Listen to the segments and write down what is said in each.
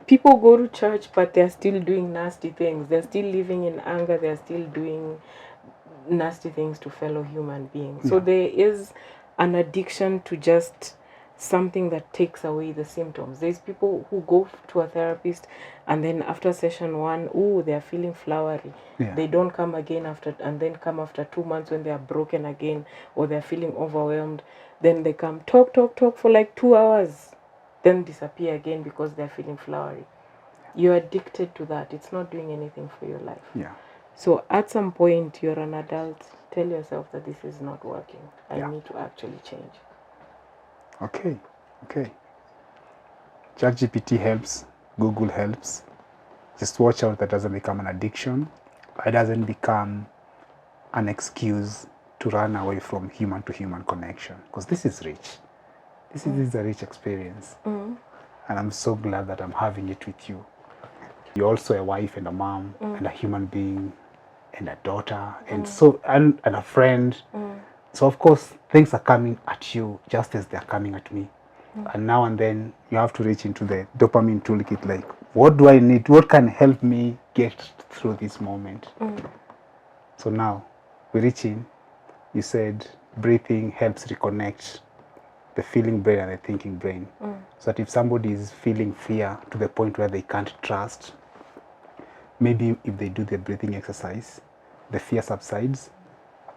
people go to church, but they're still doing nasty things. They're still living in anger. They're still doing nasty things to fellow human beings. So there is an addiction to just something that takes away the symptoms. There's people who go to a therapist and then after session 1, they're feeling flowery. They don't come again and then come after 2 months when they are broken again or they're feeling overwhelmed. Then they come talk for like 2 hours, then disappear again because they're feeling flowery. You're addicted to that. It's not doing anything for your life. So at some point, you're an adult. Tell yourself that this is not working. I need to actually change. Okay. ChatGPT helps. Google helps. Just watch out that doesn't become an addiction. It doesn't become an excuse to run away from human-to-human connection. Because this is rich. This is a rich experience. And I'm so glad that I'm having it with you. You're also a wife and a mom and a human being and a daughter and and a friend. So of course things are coming at you just as they're coming at me. And now and then you have to reach into the dopamine toolkit, like, what do I need? What can help me get through this moment? So now we reach in. You said breathing helps reconnect the feeling brain and the thinking brain. So that if somebody is feeling fear to the point where they can't trust, maybe if they do the breathing exercise, the fear subsides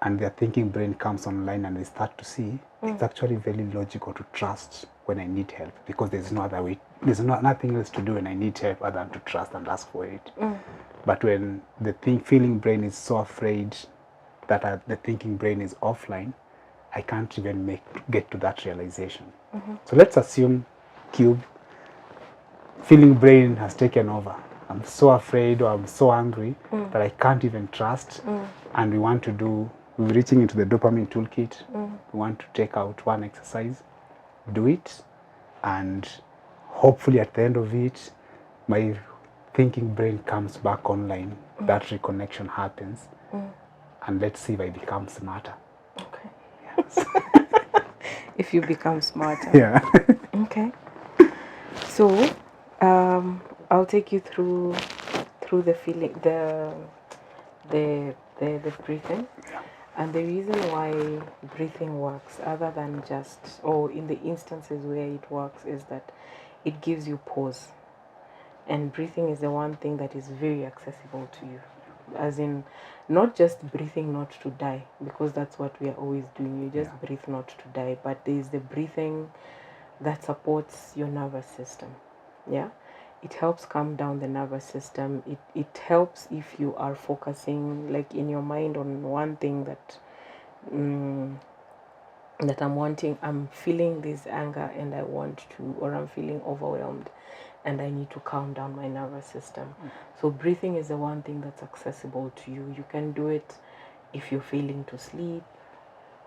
and their thinking brain comes online and they start to see it's actually very logical to trust when I need help, because there's no other way. There's nothing else to do when I need help other than to trust and ask for it. But when the feeling brain is so afraid that the thinking brain is offline, I can't even get to that realization. So let's assume, Cube, feeling brain has taken over. I'm so afraid or I'm so angry that I can't even trust. And we're reaching into the dopamine toolkit. We want to take out one exercise, do it, and hopefully at the end of it, my thinking brain comes back online. That reconnection happens. And let's see if I become smarter. Okay. Yes. If you become smarter. Yeah. Okay. So, I'll take you through the feeling, the breathing, and the reason why breathing works, other than just, or in the instances where it works, is that it gives you pause. And breathing is the one thing that is very accessible to you. As in, not just breathing not to die, because that's what we are always doing. You just breathe not to die, but there is the breathing that supports your nervous system. It helps calm down the nervous system. It helps if you are focusing like in your mind on one thing that that I'm feeling this anger and I want to, or I'm feeling overwhelmed and I need to calm down my nervous system. So breathing is the one thing that's accessible to you. You can do it if you're failing to sleep.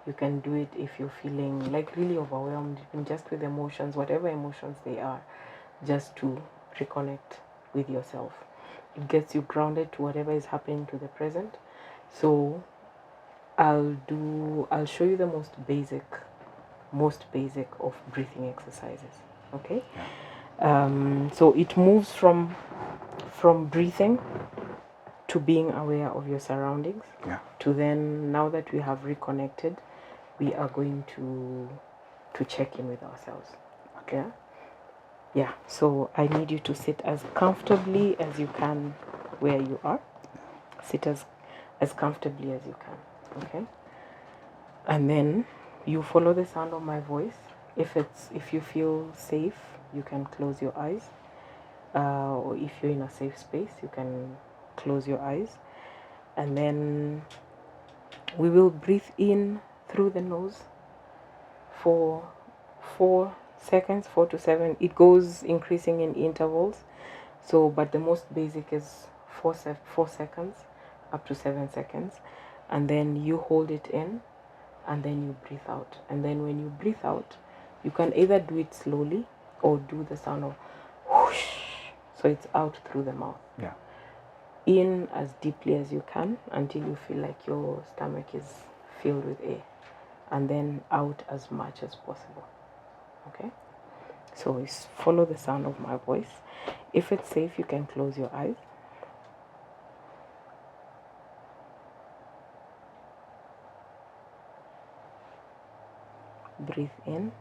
You can do it if you're feeling like really overwhelmed, even just with emotions, whatever emotions they are, just to reconnect with yourself. It gets you grounded to whatever is happening to the present. So I'll show you the most basic of breathing exercises. Okay. So it moves from breathing to being aware of your surroundings, to then, now that we have reconnected, we are going to check in with ourselves. Okay. Yeah. So I need you to sit as comfortably as you can where you are. Sit as comfortably as you can. Okay. And then you follow the sound of my voice. If you feel safe, you can close your eyes. Or if you're in a safe space, you can close your eyes. And then we will breathe in through the nose for 4 seconds, 4 to 7. It goes increasing in intervals. So, but the most basic is 4 seconds up to 7 seconds. And then you hold it in and then you breathe out. And then when you breathe out, you can either do it slowly or do the sound of whoosh. So it's out through the mouth. Yeah. In as deeply as you can until you feel like your stomach is filled with air, and then out as much as possible. Okay. So follow the sound of my voice. If it's safe, you can close your eyes. Breathe in.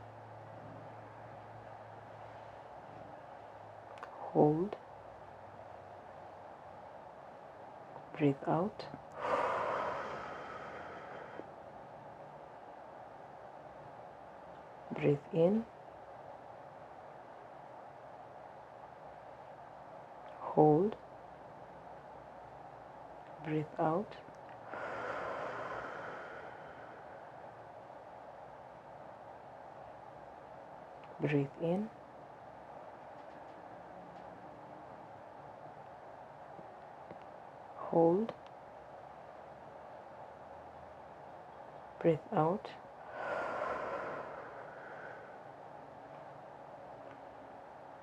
Hold. Breathe out. Breathe in. Hold. Breathe out. Breathe in. Hold. Breathe out.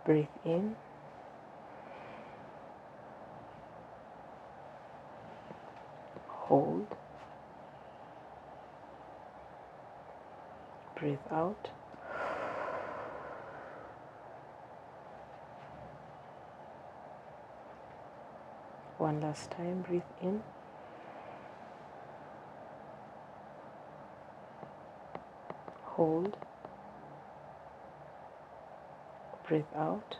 Breathe in. Hold. Breathe out. One last time, breathe in. Hold. Breathe out.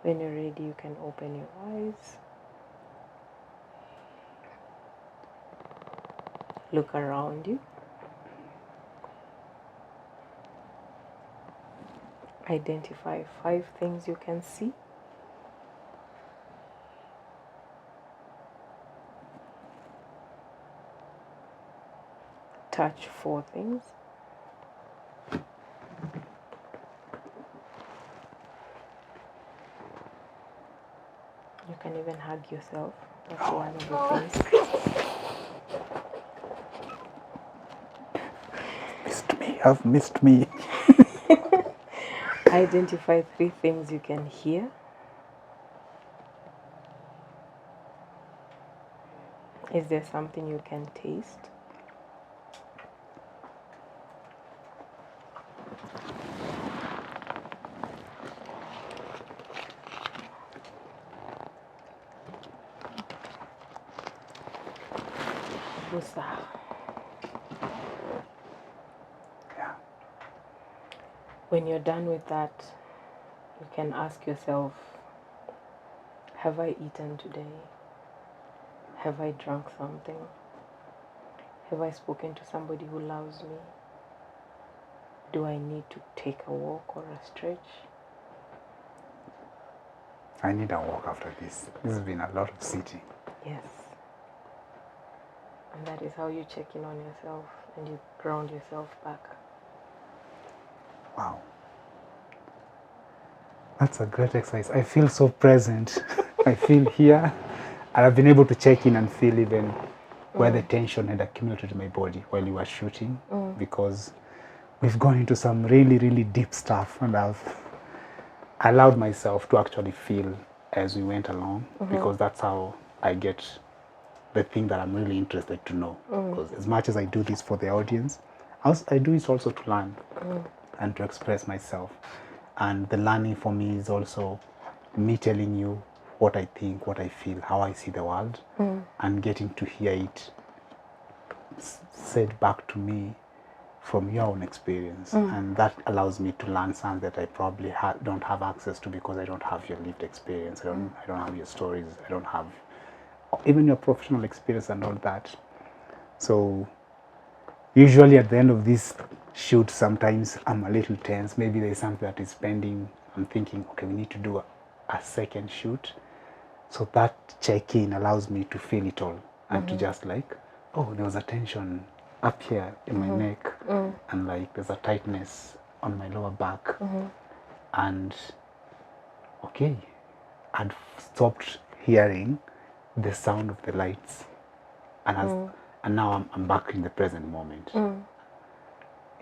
When you're ready, you can open your eyes. Look around you. Identify 5 things you can see. Touch 4 things. You can even hug yourself. That's one of the things. Missed me. I've missed me. Identify 3 things you can hear. Is there something you can taste? Busa. Yeah. When you're done with that, you can ask yourself, have I eaten today? Have I drunk something? Have I spoken to somebody who loves me? Do I need to take a walk or a stretch? I need a walk after this. This has been a lot of sitting. Yes. And that is how you check in on yourself and you ground yourself back. Wow. That's a great exercise. I feel so present. I feel here. And I've been able to check in and feel even where the tension had accumulated in my body while you were shooting. Because we've gone into some really, really deep stuff, and I've allowed myself to actually feel as we went along, because that's how I get the thing that I'm really interested to know. Because as much as I do this for the audience, I do it also to learn and to express myself. And the learning for me is also me telling you what I think, what I feel, how I see the world, and getting to hear it said back to me from your own experience. And that allows me to learn something that I probably don't have access to, because I don't have your lived experience. I don't have your stories. I don't have even your professional experience and all that. So usually at the end of this shoot, sometimes I'm a little tense. Maybe there's something that is pending. I'm thinking, okay, we need to do a second shoot. So that check-in allows me to feel it all, and to just like, oh, there was a tension up here in my neck, and like there's a tightness on my lower back. And okay, I'd stopped hearing the sound of the lights, and now I'm back in the present moment.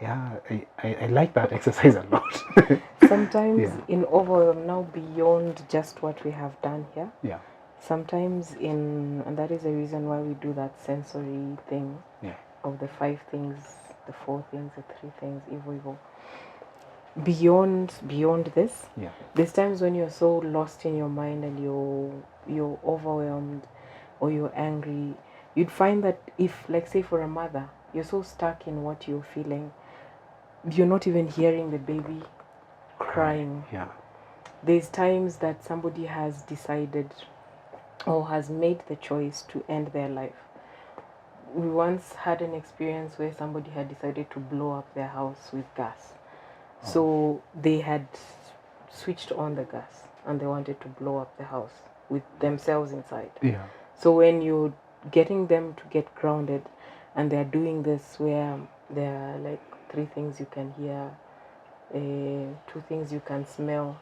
Yeah, I like that exercise a lot. Sometimes in overwhelm, now beyond just what we have done here, sometimes and that is the reason why we do that sensory thing of the 5 things the 4 things, the 3 things, evil. Beyond this, Yeah. there's times when you're so lost in your mind and you're overwhelmed or you're angry. You'd find that if, like, say for a mother, you're so stuck in what you're feeling, you're not even hearing the baby crying. Yeah. There's times that somebody has decided or has made the choice to end their life. We once had an experience where somebody had decided to blow up their house with gas. So they had switched on the gas and they wanted to blow up the house with themselves inside. Yeah. So when you're getting them to get grounded and they're doing this where there are like 3 things you can hear, 2 things you can smell.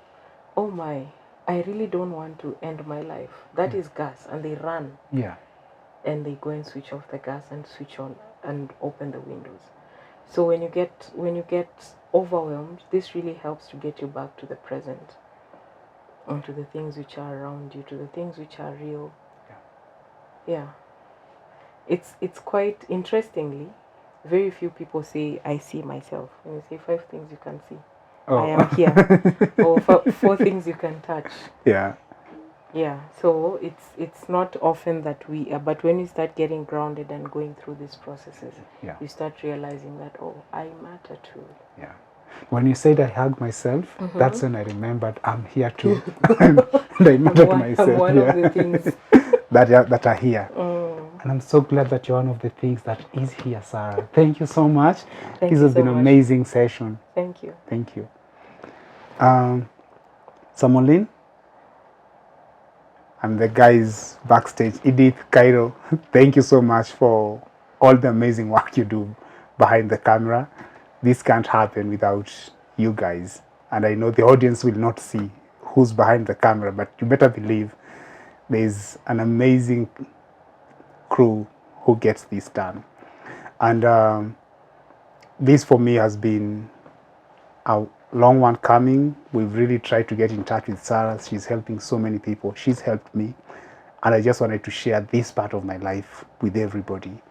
Oh my, I really don't want to end my life. That is gas. And they run. Yeah. And they go and switch off the gas and switch on and open the windows. So when you get overwhelmed, this really helps to get you back to the present and to the things which are around you, to the things which are real. Yeah. It's quite interestingly, very few people say I see myself. When you say 5 things you can see, I am here. Or 4 things you can touch. Yeah. Yeah, so it's not often that we, but when you start getting grounded and going through these processes, you start realizing that, oh, I matter too. Yeah. When you said I hug myself, that's when I remembered I'm here too. and I matter to myself. I'm one of the things that are here. And I'm so glad that you're one of the things that is here, Sarah. Thank you so much. This has been an amazing session. Thank you. Thank you. Samolin and the guys backstage, Edith, Cairo, thank you so much for all the amazing work you do behind the camera. This can't happen without you guys. And I know the audience will not see who's behind the camera, but you better believe there's an amazing crew who gets this done. And this for me has been a long one coming. We've really tried to get in touch with Sarah. She's helping so many people. She's helped me. And I just wanted to share this part of my life with everybody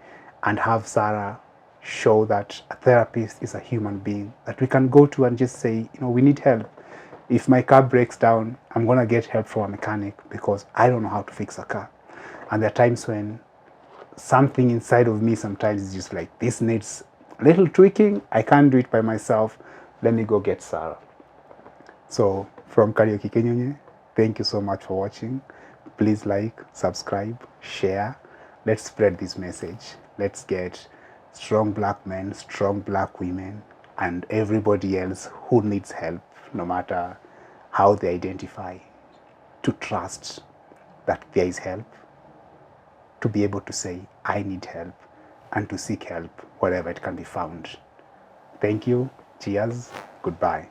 and have Sarah show that a therapist is a human being that we can go to and just say, we need help. If my car breaks down, I'm going to get help from a mechanic because I don't know how to fix a car. And there are times when something inside of me sometimes is just like, this needs a little tweaking. I can't do it by myself. Let me go get Sarah. So from Karaoke Kenyonye, thank you so much for watching. Please like, subscribe, share. Let's spread this message. Let's get strong black men, strong black women, and everybody else who needs help, no matter how they identify, to trust that there is help, to be able to say, I need help, and to seek help wherever it can be found. Thank you. Cheers. Goodbye.